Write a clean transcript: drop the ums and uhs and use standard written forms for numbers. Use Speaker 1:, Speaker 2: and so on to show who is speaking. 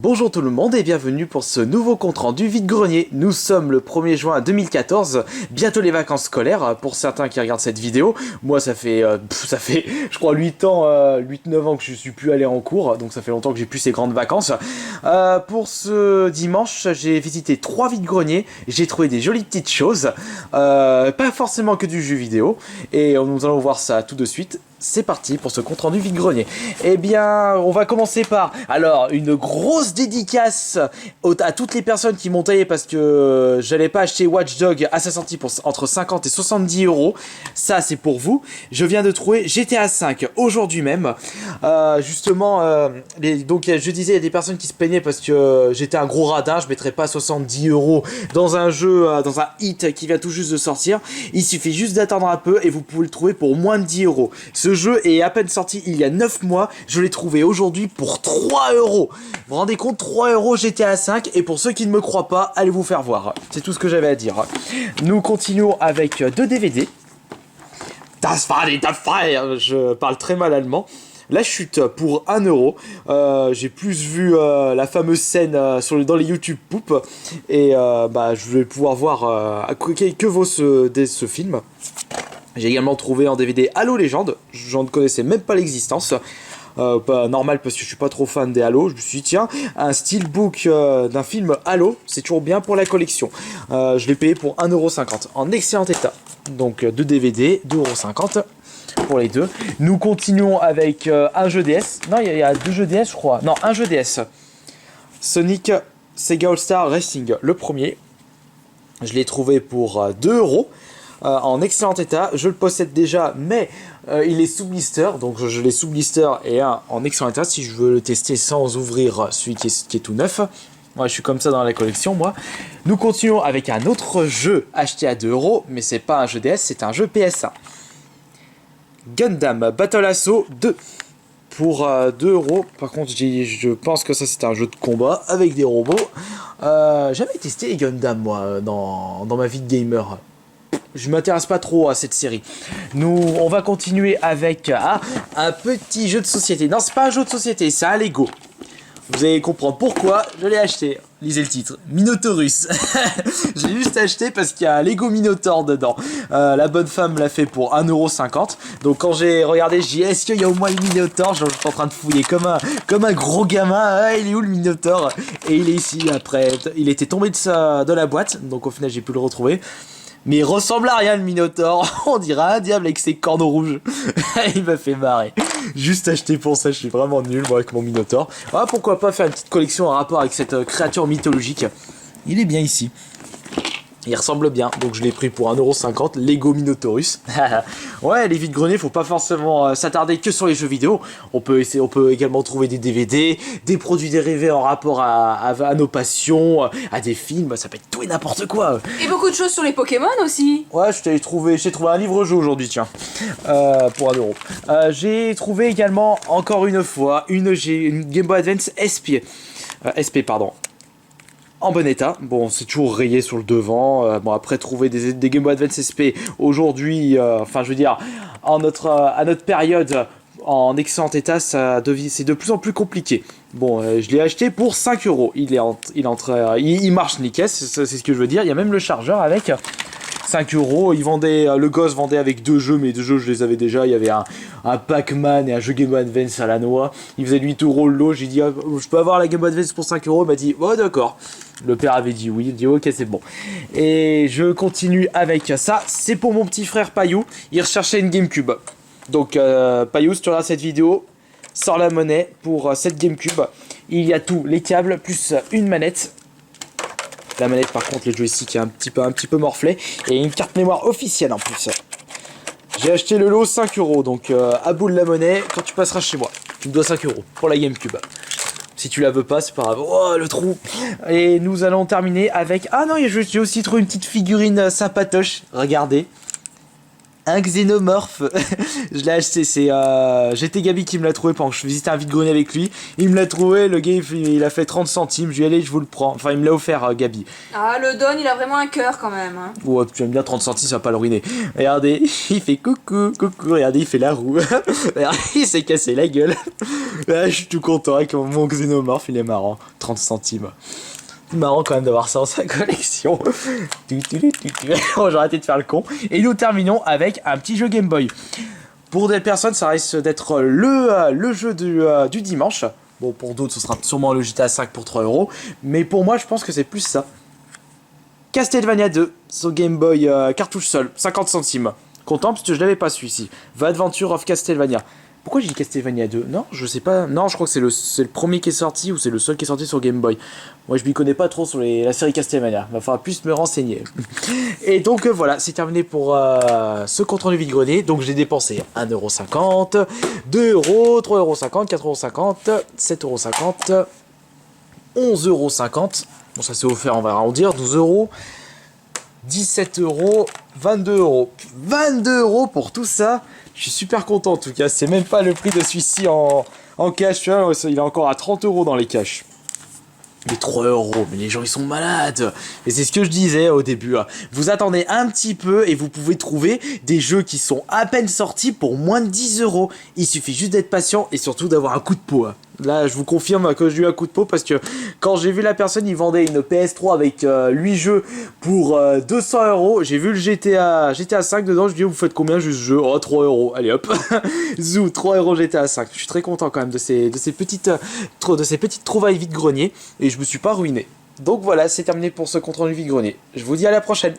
Speaker 1: Bonjour tout le monde et bienvenue pour ce nouveau compte rendu vide-grenier. Nous sommes le 1er juin 2014, bientôt les vacances scolaires pour certains qui regardent cette vidéo. Moi ça fait je crois 8 ans, 8-9 ans que je suis plus allé en cours, donc ça fait longtemps que j'ai plus ces grandes vacances. Pour ce dimanche, j'ai visité 3 vide-greniers, j'ai trouvé des jolies petites choses, pas forcément que du jeu vidéo, et nous allons voir ça tout de suite. C'est parti pour ce compte rendu vide-grenier. Eh bien, on va commencer par, alors, une grosse dédicace à toutes les personnes qui m'ont taillé parce que j'allais pas acheter Watch Dogs à sa sortie pour entre 50 et 70 euros. Ça, c'est pour vous. Je viens de trouver GTA 5 aujourd'hui même. Justement, donc je disais, il y a des personnes qui se plaignaient parce que j'étais un gros radin. Je mettrais pas 70 euros dans un jeu, dans un hit qui vient tout juste de sortir. Il suffit juste d'attendre un peu et vous pouvez le trouver pour moins de 10 euros. Ce jeu est à peine sorti il y a 9 mois, je l'ai trouvé aujourd'hui pour 3 euros. Vous vous rendez compte, 3 euros GTA 5, et pour ceux qui ne me croient pas, allez vous faire voir. C'est tout ce que j'avais à dire. Nous continuons avec 2 DVD. Das war die Fire. Je parle très mal allemand. La chute pour 1 euro. J'ai plus vu la fameuse scène dans les YouTube poop. Et je vais pouvoir voir que vaut ce film. J'ai également trouvé en DVD Halo Legend, j'en ne connaissais même pas l'existence, pas normal parce que je suis pas trop fan des Halo. Je me suis dit tiens, un steelbook d'un film Halo, c'est toujours bien pour la collection. Je l'ai payé pour 1,50€ en excellent état, donc 2 DVD, 2,50€ pour les deux. Nous continuons avec un jeu DS, non il y a 2 jeux DS je crois, non un jeu DS, Sonic Sega All-Star Racing, le premier, je l'ai trouvé pour 2 euros. En excellent état, je le possède déjà, mais il est sous blister, donc je l'ai sous blister et en excellent état si je veux le tester sans ouvrir celui qui est tout neuf. Moi je suis comme ça dans la collection moi. Nous continuons avec un autre jeu acheté à 2 euros, mais c'est pas un jeu DS, c'est un jeu PS1. Gundam Battle Assault 2 pour 2 euros. Par contre je pense que ça c'est un jeu de combat avec des robots. J'avais testé les Gundam moi dans ma vie de gamer. Je m'intéresse pas trop à cette série. On va continuer avec un petit jeu de société. Non, c'est pas un jeu de société, c'est un Lego. Vous allez comprendre pourquoi je l'ai acheté. Lisez le titre, Minotaurus. J'ai juste acheté parce qu'il y a un Lego Minotaur dedans. La bonne femme l'a fait pour 1,50€. Donc quand j'ai regardé, j'ai dit est-ce qu'il y a au moins le Minotaur? Je suis en train de fouiller comme un gros gamin. Il est où le Minotaur? Et il est ici après. Il était tombé de la boîte. Donc au final j'ai pu le retrouver. Mais il ressemble à rien le Minotaur, on dirait un diable avec ses cornes rouges. Il m'a fait marrer. Juste acheté pour ça, je suis vraiment nul moi avec mon Minotaur. Ah, pourquoi pas faire une petite collection en rapport avec cette créature mythologique. Il est bien ici. Il ressemble bien, donc je l'ai pris pour 1,50€, Lego Minotaurus. Ouais, les vide-greniers, faut pas forcément s'attarder que sur les jeux vidéo. On peut également trouver des DVD, des produits dérivés en rapport à nos passions, à des films, ça peut être tout et n'importe quoi.
Speaker 2: Et beaucoup de choses sur les Pokémon aussi.
Speaker 1: Ouais, j'ai trouvé un livre-jeu aujourd'hui, tiens, pour 1€. J'ai trouvé également, encore une fois, une Game Boy Advance SP, pardon. En bon état, bon c'est toujours rayé sur le devant, bon après trouver des Game Boy Advance SP aujourd'hui, enfin je veux dire, à notre période en excellent état, c'est de plus en plus compliqué. Bon, je l'ai acheté pour 5€, il marche nickel, c'est ce que je veux dire, il y a même le chargeur avec. 5€, le gosse vendait avec 2 jeux, mais 2 jeux je les avais déjà, il y avait un Pac-Man et un jeu Game Boy Advance à la noix, il faisait 8€ le lot, j'ai dit je peux avoir la Game Boy Advance pour 5€, il m'a dit oh d'accord, le père avait dit oui, il dit ok c'est bon, et je continue avec ça, c'est pour mon petit frère Payou, il recherchait une GameCube, donc Payou si tu regardes cette vidéo, sors la monnaie pour cette GameCube, il y a tout, les câbles plus une manette. La manette par contre le joystick est un petit peu morflé. Et une carte mémoire officielle en plus. J'ai acheté le lot 5€. Donc à bout de la monnaie quand tu passeras chez moi. Tu me dois 5€ pour la GameCube. Si tu la veux pas c'est pas grave. Oh le trou. Et nous allons terminer avec... Ah non j'ai aussi trouvé une petite figurine sympatoche. Regardez. Un xénomorphe, je l'ai acheté, j'étais Gabi qui me l'a trouvé pendant que je visitais un vide-grenier avec lui. Il me l'a trouvé, le gars il a fait 30 centimes, je lui ai dit allez je vous le prends. Enfin il me l'a offert Gabi.
Speaker 2: Ah, le Don, il a vraiment un cœur quand même. Hein.
Speaker 1: Ouais, tu aimes bien 30 centimes, ça va pas le ruiner. Regardez, il fait coucou, coucou, regardez, il fait la roue. Regardez, il s'est cassé la gueule. Là, je suis tout content avec mon xénomorphe, il est marrant. 30 centimes. C'est marrant quand même d'avoir ça en sa collection. Bon, j'ai arrêté de faire le con. Et nous terminons avec un petit jeu Game Boy. Pour des personnes, ça risque d'être le jeu du dimanche. Bon, pour d'autres, ce sera sûrement le GTA 5 pour 3 euros. Mais pour moi, je pense que c'est plus ça. Castlevania 2, sur Game Boy cartouche seul, 50 centimes. Content parce que je l'avais pas celui-ci. The Adventure of Castlevania. Pourquoi j'ai dit Castlevania 2? Non, je sais pas. Non, je crois que c'est le premier qui est sorti ou c'est le seul qui est sorti sur Game Boy. Moi, je m'y connais pas trop sur la série Castlevania. Va falloir plus me renseigner. Et donc, voilà, c'est terminé pour ce compte rendu vide-grenier. Donc, j'ai dépensé 1,50€, 2€, 3,50€, 4,50€, 7,50€, 11,50€. Bon, ça s'est offert, on va arrondir. 12€, 17€, 22€. 22€ pour tout ça. Je suis super content en tout cas. C'est même pas le prix de celui-ci en cash. Tu vois, il est encore à 30€ dans les cash. Mais 3€, mais les gens ils sont malades. Et c'est ce que je disais au début. Vous attendez un petit peu et vous pouvez trouver des jeux qui sont à peine sortis pour moins de 10€. Il suffit juste d'être patient et surtout d'avoir un coup de peau. Là, je vous confirme que j'ai eu un coup de peau parce que quand j'ai vu la personne, il vendait une PS3 avec 8 jeux pour 200€. J'ai vu le GTA 5 dedans. Je dis, vous faites combien juste ce jeu? Oh, 3€. Allez hop. Zou, 3€ GTA 5. Je suis très content quand même de ces petites trouvailles vide-grenier et je me suis pas ruiné. Donc voilà, c'est terminé pour ce compte rendu vide-grenier. Je vous dis à la prochaine.